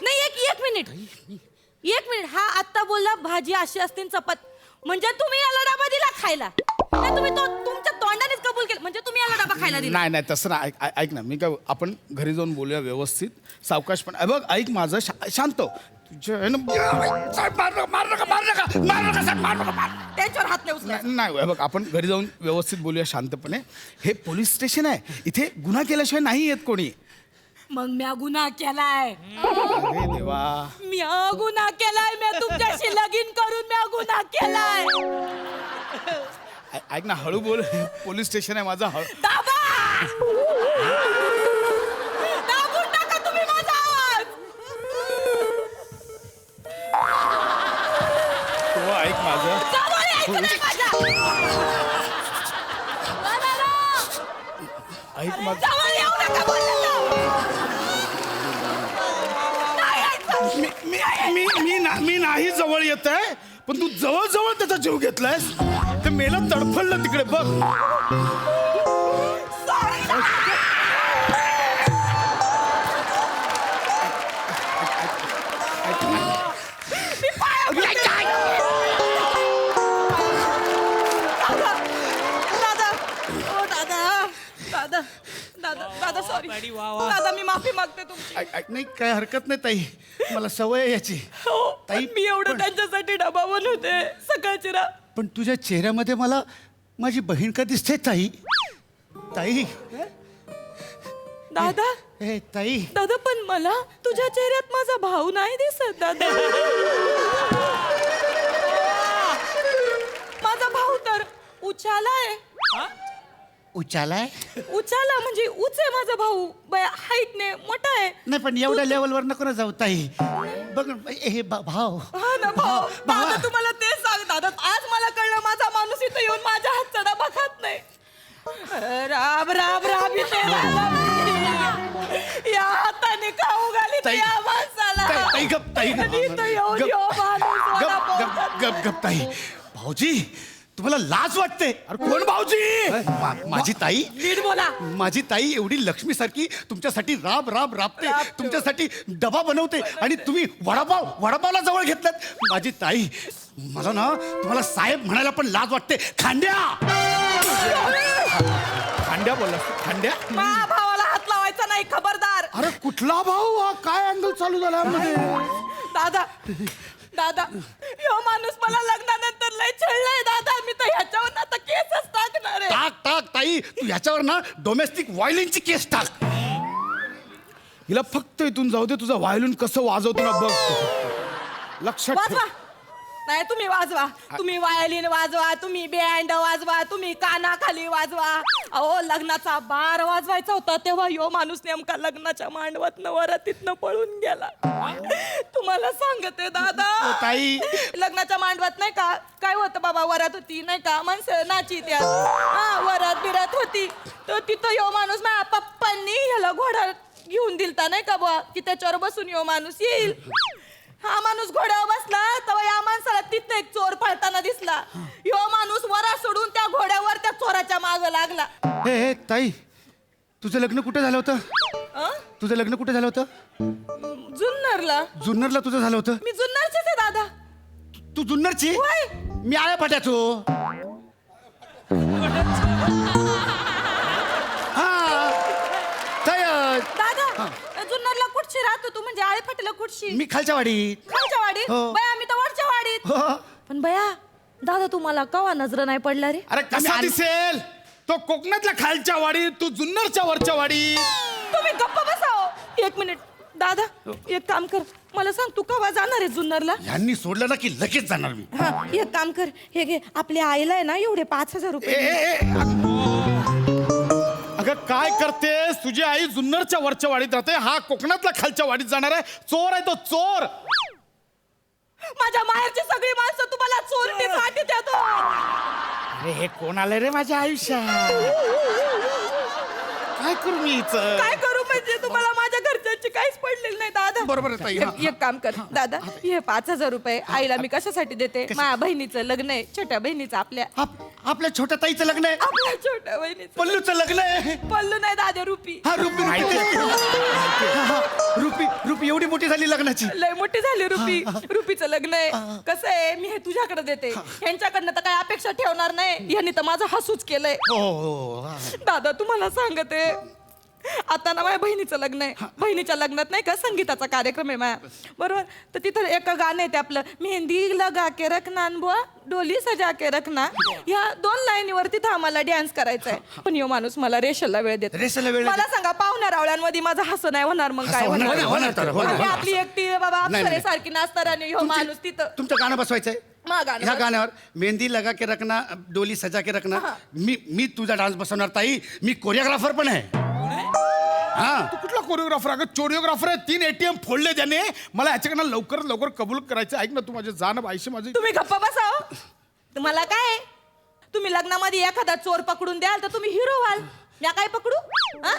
नाही एक मिनिट. हा आत्ता बोलला भाजी अशी असते चपात, म्हणजे तुम्ही याला डबा दिला खायला? नाही, तुम्ही तो तुमच्या तोंडानेच कबूल केलं, म्हणजे तुम्ही याला डबा खायला दिला? नाही तसं ना. ऐक ना, मी काय, आपण घरी जाऊन बोलूया व्यवस्थित, सावकाश. पण बघ ऐक माझं, शांत. त्यांच्यावर हात नाही उचलायचा. नाही बघ, आपण घरी जाऊन व्यवस्थित बोलूया शांतपणे. हे पोलीस स्टेशन आहे, इथे गुन्हा केल्याशिवाय नाही येत कोणी. मग म्या गुन्हा केलाय. अरे देवा. म्या गुन्हा केलाय. म्या तुमच्याशी लगीन करून म्या गुन्हा केलाय. ऐक ना, हळू बोल. पोलीस स्टेशन आहे माझा. दाबा दाबून टाका तुम्ही माझा आवाज. हो, ऐक माझं. दाबाने ऐकत नाही माझा. ऐक माझं. दाबाने येऊ नका बोललेलं. नाही ऐकत. मी नाही जवळ येत आहे, पण तू जवळ जवळ त्याचा जीव घेतलायस. ते मेला तडफडलं तिकडे बघ. दादा सॉरी. दादा मी माफी मागते तुमची. ऐक नाही, काय हरकत नाही ताई, मला सवय आहे याची. ताई मी एवढं त्यांच्यासाठी डबा बनवते सकाळची रा. पण तुझ्या चेहऱ्यामध्ये मला माझी बहीण का दिसते ताई? ताई. दादा ए ताई. दादा पण मला तुझ्या चेहऱ्यात माझा भाऊ नाही दिसत दादा. माझा भाऊ तर उचालाय. उचालाय? उचाला म्हणजे उच आहे माझा भाऊ. हाईटने मोठा आहे. नाही पण एवढ्या लेवलवर नको ना जाऊ ताई. बघ हे भाव. हा ना भाऊ. दादा तुम्हाला ते सांग दादा. आज मला कळलं माझा माणूस इथं येऊन माझ्या हातचा डबा खात नाही. राब राब राब इथे या हाताने खाऊ घालीत ताई. या माणसाला. ताई गप ताई. आणि इथं येऊन यो माणूस मला बोलतात. गप ताई. भाऊजी तुम्हाला लाज वाटते? अरे कोण भाऊजी? माझी ताई. नीट बोला. माझी ताई एवढी लक्ष्मी सारखी तुमच्यासाठी राब राब राबते, तुमच्यासाठी डबा बनवते आणि तुम्ही वडापावला जवळ घेतलात. माझी ताई. मला ना तुम्हाला साहेब म्हणायला पण लाज वाटते. खांड्या खांड्या बोला. खांड्या. माझ्या भावाला हात लावायचा नाही खबरदार. अरे कुठला भाऊ? हा काय अँगल चालू झाला मध्ये? दादा दादा ह्यो माणूस मला लग्नानंतर लय छळलाय दादा. मी तर ह्याच्यावर आता केसच टाकणार आहे. टाक ताई. तू ह्याच्यावर ना डोमेस्टिक व्हायलिनची केस टाक. हिला फक्त इथून जाऊ दे. तुझा व्हायलिन कसं वाजवतो ना बघ. लक्षात ठेव. वाजवा. नाही तुम्ही वाजवा. तुम्ही वायलिन वाजवा, तुम्ही बँड वाजवा, तुम्ही कानाखाली वाजवा. अहो लग्नाचा बार वाजवायचा होता तेव्हा यो माणूस नेमका लग्नाच्या मांडवातनं वरातीतनं पळून गेला. तुम्हाला सांगते दादा. ताई. लग्नाच्या मांडवात नाही का काय होतं बाबा, वरात होती नाही का, माणसं नाचीत हा वरात बिरात होती. तर तिथं यो माणूस माझ्या पप्पांनी ह्याला घोडा घेऊन दिलता नाही का बुवा, की त्याच्यावर बसून यो माणूस येईल. हा माणूस घोड्यावर बसला तेव्हा या माणसाला तिथं एक चोर पळताना दिसला. ह्यो माणूस वरा सोडून त्या घोड्यावर त्या चोराच्या माग लागला. हे ताई, तुझं लग्न कुठे झालं होतं? तुझं लग्न कुठे झालं होतं? जुन्नरला. जुन्नरला तुझं झालं होतं? मी जुन्नरचीच आहे दादा. तू जुन्नरची? मी आळ्या फाट्याचो. दादा जुन्नरला कुठची राहतो तू? म्हणजे आळे फाटीला कुठची? मी खालच्या वाडीत. खालच्या वाडीत? हो. बया मी तर वरच्या वाडीत. पण बया दादा तुम्हाला कवा नजर नाही पडला रे? अरे कसा दिसेल तो? कोकणातल्या खालच्या वाडीत, तू जुन्नरच्या वरच्या वाडीत. तुम्ही गप्प बसाओ. एक मिनिट दादा, एक काम कर, मला सांग तू कवा जाणार आहे जुन्नरला? यांनी सोडलं ना की लगेच जाणार मी. हा एक काम कर, हे घे आपल्या आईला आहे ना एवढे 5,000 रुपये. अगं काय करतेस? तुझी आई जुन्नरच्या वरच्या वाडीत राहते, हा कोकणातल्या खालच्या वाडीत जाणार आहे. चोर आहे तो, चोर. माझ्या माहेरची सगळी माणसं तुम्हाला चोरटीच वाटत येतो. अरे हे कोण आलंय रे माझ्या आयुष्यात? काय करू मी हिचं? काय करू म्हणजे तुम्हाला माझ्या घरच्यांची काहीच पडलेली नाही दादा. बरोबर आहे ताई. एक काम कर दादा, हे 5,000 रुपये आईला मी कशासाठी देते? माझ्या बहिणीचं लग्न आहे, छोट्या बहिणीचं. आपल्या छोट्या ताईचं लग्न आहे? आपल्या छोट्या बहिणीचं. पल्लूचं लग्न आहे? पल्लू नाही दादा, रुपी. हा रुपी. रुपी एवढी मोठी झाली लग्नाची? लय मोठी झाली रुपी. रुपीचं लग्न आहे. कसं आहे, मी हे तुझ्याकडे देते, यांच्याकडनं तर काय अपेक्षा ठेवणार नाही. यांनी तर माझं हसूच केलंय. दादा तुम्हाला सांगते, आता ना माझ्या बहिणीचं लग्न आहे. बहिणीच्या लग्नात नाही का संगीताचा कार्यक्रम आहे माझ्या, बरोबर. तर तिथं एक गाणं आहे ते आपलं, मेहंदी लगा के रखना बुवा डोली सजा के रखना. ह्या 2 लाईनीवर तिथं आम्हाला डान्स करायचा आहे. पण यो माणूस मला रेशलला वेळ देत. रेशलला वेळ मला सांगा, पाहुण्या रावळ्यांमध्ये माझं हसं नाही होणार मग काय होणार होणार? होणार तर, होणार. आणि आपली एकटी बाबा नाही, नाही. सारखी नाचणार आणि ह्यो माणूस तिथं तुमचं गाणं बसवायचंय मा गाणं ह्या गाण्यावर मेहंदी लगा के रखना डोली सजा के रखना. मी तुझा डान्स बसवणार ताई. मी कोरिओग्राफर पण आहे. हा तू कुठला कोरिओग्राफर? अगं चोरिओग्राफर आहे. 3 ATM फोडले त्याने. मला ह्याच्याकडनं लवकरात लवकर कबूल करायचं. ऐक ना, तू माझे जाण बाईशी माझी. तुम्ही गप्पा बसाव. तुम्हाला काय, तुम्ही लग्नामध्ये एखादा चोर पकडून द्याल तर तुम्ही हिरो व्हाल. या काय पकडू? हा,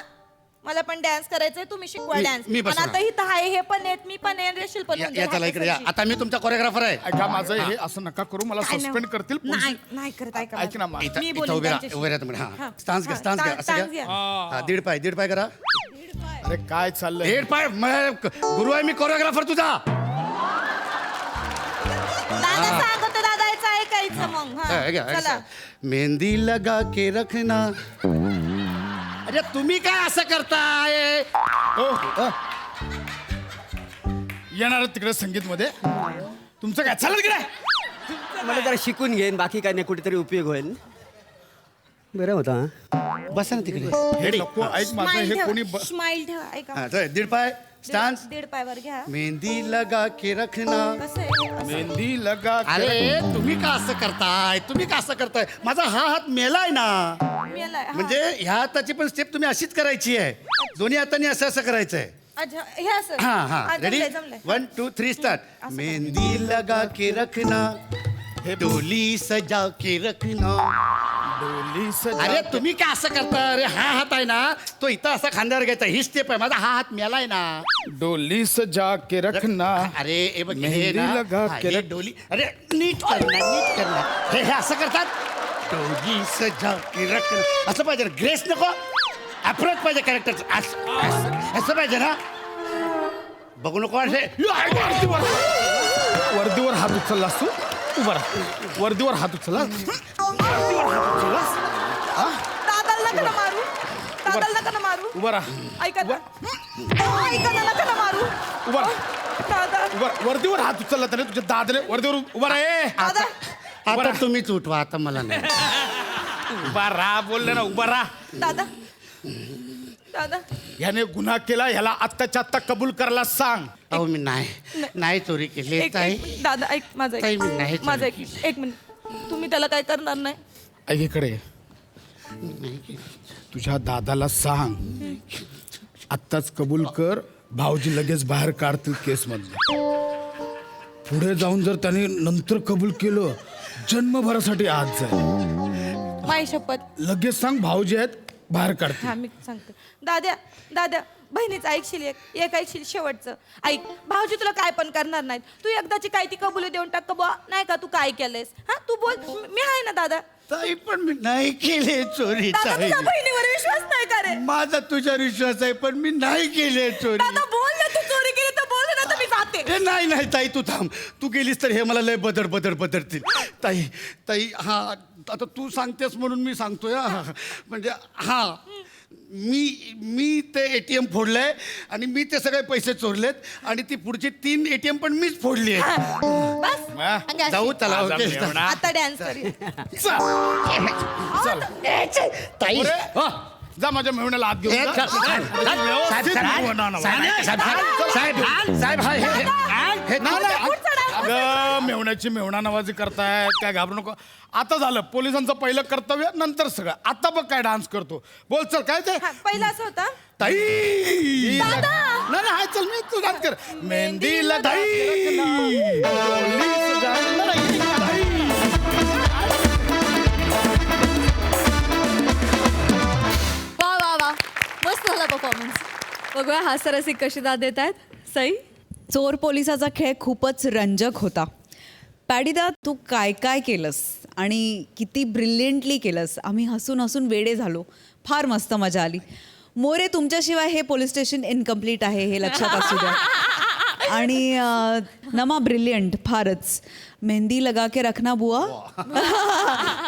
मला पण डान्स करायचंय, तुम्ही शिकवा डान्स. मी बसवणार. आता इथं आहे, हे पण आहेत, मी पण आहे, रेशील पण म्हणजे या चला इकडे या. आता मी तुमचा कोरिओग्राफर आहे. ऐका माझं हे असं नका करू. मला काय सस्पेंड करतील पोलीस. नाही करत. ऐका ऐक ना, माझं. इथं मी इथं बोलेन उभे राहा त्यांच्याशी. उभे राहा तुम्ही. हा हा. स्टान्स घ्या स्टान्स घ्या असं स्टान्स घ्या. घ्या. हा, दीड पाय करा. अरे काय चाललंय? दीड पाय गुरु आहे मी कोरिओग्राफर तुझा. दादा सांगतो, दादाचं ऐकायचं मग. हा, हे घ्या, चला. मेहंदी लगा के रखना. अरे तुम्ही काय असं करताय? येणार तिकडे संगीत मध्ये. तुमचं काय चालत काय? मला जरा शिकून घेईन, बाकी काय नाही, कुठेतरी उपयोग होईल. बरं होता. बसा ना तिकडे. हे नको. ऐक माझं स्माईल हे ठेवा, कोणी स्माईल ठेवा. ऐका, हा, चल, दीड पाय स्टान्स. दीड पायवर घ्या. मेहंदी लगा के रखना. कसं आहे? असं. मेहंदी लगा के अरे तुम्ही का असं करताय? तुम्ही का असं करताय? माझा हा हात मेलाय ना. मेलाय, हा. म्हणजे ह्या हाताची पण स्टेप तुम्ही अशीच करायची आहे. दोन्ही हातांनी असं असं करायचंय. अच्छा, हे असं. हा हा हा, रेडी जमलंय, जमलंय. 1 2 3 स्टार्ट. मेहंदी लगा के रखना डोली सजा के रखना. डोली सजा. अरे तुम्ही काय असं करता? अरे हा हात आहे ना, तो इथं असा खांद्यावर घ्यायचा. ही स्टेप आहे. माझा हा हात मेलाय ना. डोली सजा के रखना. अरे हे बघ हे मेहंदी ना, लगा हा, के हे रख- डोली. अरे नीट करणार. हे असं करतात. डोली सजा के रखना असं पाहिजे. ग्रेस नको, अप्रोच पाहिजे कॅरेक्टरचं. असं पाहिजे ना. बघू नको असे. वर्दीवर हात उचललास तू. उभा राहा. वर्दीवर हात उचलला. दादाला नका ना मारू. दादाला नका ना मारू. उभा राहा. ऐका ना. ऐका ना, नका ना मारू. उभा राहा. दादा, उभा राहा. वर्दीवर हात उचलला त्याने तुझ्या दादाने. वर्दीवर उभा राहा. दादा. आता तुम्हीच उठवा. आता मला नाही. उभा राहा बोलले ना. उभा राहा. दादा, दादा. ह्याने गुन्हा केला. ह्याला आत्ताच्या आत्ता कबूल करायला सांग. अहो मी नाही चोरी केली ताई. दादा ऐक माझं ताई, मी नाही ऐक. माझं एक मिनिट. तुम्ही त्याला काय करणार नाही? ऐक इकडे. तुझ्या दादाला सांग आत्ताच कबूल कर. भाऊजी लगेच बाहेर काढतील केस मधले. पुढे जाऊन जर त्याने नंतर कबूल केलं, जन्मभरासाठी आज जाईल. माई शपथ. लगेच सांग भाऊजी आहेत, बाहेर काढतील. हा, मी सांगते. दादा, दादा, बहिणीचं ऐकशील, एक ऐकशील शेवटचं. ऐक, भाऊजी तुला काय पण करणार नाहीत. तू एकदाची काय ती कबुली देऊन टाक बुवा. नाही का तू काय केलंयस? हा, तू बोल. मी आहे ना दादा. ताई पण मी नाही केले चोरी. दादा, ताई तुझ्या बहिणीवर विश्वास नाही का रे? माझा तुझ्यावर विश्वास आहे पण मी नाही केले चोरी. दादा बोल ना, तू चोरी केली तर बोल ना, तर मी जाते. ए, नाही ताई तू थांब. तू गेलीस तर हे मला लय बदलतील. ताई हा आता तू सांगतेस म्हणून मी सांगतोय. हा म्हणजे हा मी ते ATM फोडलंय आणि मी ते सगळे पैसे चोरलेत आणि ती पुढची 3 ATM पण मीच फोडली आहे. बस जाऊ चला. ओके आता डान्स करूया. ताई अरे, जा माझ्या मेहण्याला हात घेऊन जा. व्यवस्थित मेहुणा नवा. साहेब हे अगं मेवण्याची मेवणा नवाजी करतायत. काय घाबरू नको. आता झालं पोलिसांचं पहिलं कर्तव्य, नंतर सगळं. आता बघ काय डान्स करतो. बोल चल. काय ते हा, पहिला असं होता. ताई नाही हाय चल. मी तू डान्स कर. मेहंदी लगाई. वा वा वा, मस्त झाला परफॉर्मन्स. बघूया हास्यरसिक कशी दाद देत आहेत. सई. चोर पोलिसाचा खेळ खूपच रंजक होता. पॅडीदा, तू काय काय केलंस आणि किती ब्रिलियंटली केलंस. आम्ही हसून हसून वेडे झालो. फार मस्त मजा आली. मोरे, तुमच्याशिवाय हे पोलीस स्टेशन इनकम्प्लीट आहे हे लक्षात असू द्या. आणि नमा ब्रिलियंट फारच. मेहंदी लगा के रखना बुवा.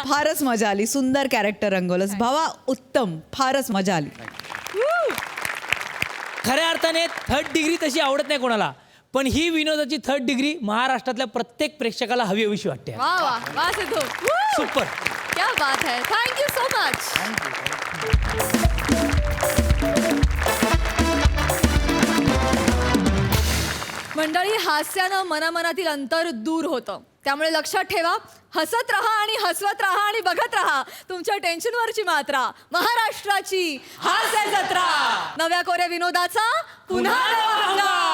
फारच मजा आली. सुंदर कॅरेक्टर रंगवलंस भावा. उत्तम. फारच मजा आली. खऱ्या अर्थाने 3rd डिग्री तशी आवडत नाही कोणाला, पण ही विनोदाची 3rd डिग्री महाराष्ट्रातल्या प्रत्येक प्रेक्षकाला हवीशी वाटते. वा वा वा सिद्धू. सुपर. क्या बात है. Thank you so much. मंडळी, हास्यानं मनामनातील अंतर दूर होतं. त्यामुळे लक्षात ठेवा, हसत राहा आणि हसवत राहा आणि बघत राहा तुमच्या टेन्शनवरची मात्रा. महाराष्ट्राची हास्य जत्रा, नव्या कोऱ्या विनोदाचा पुन्हा नवा हंगाम.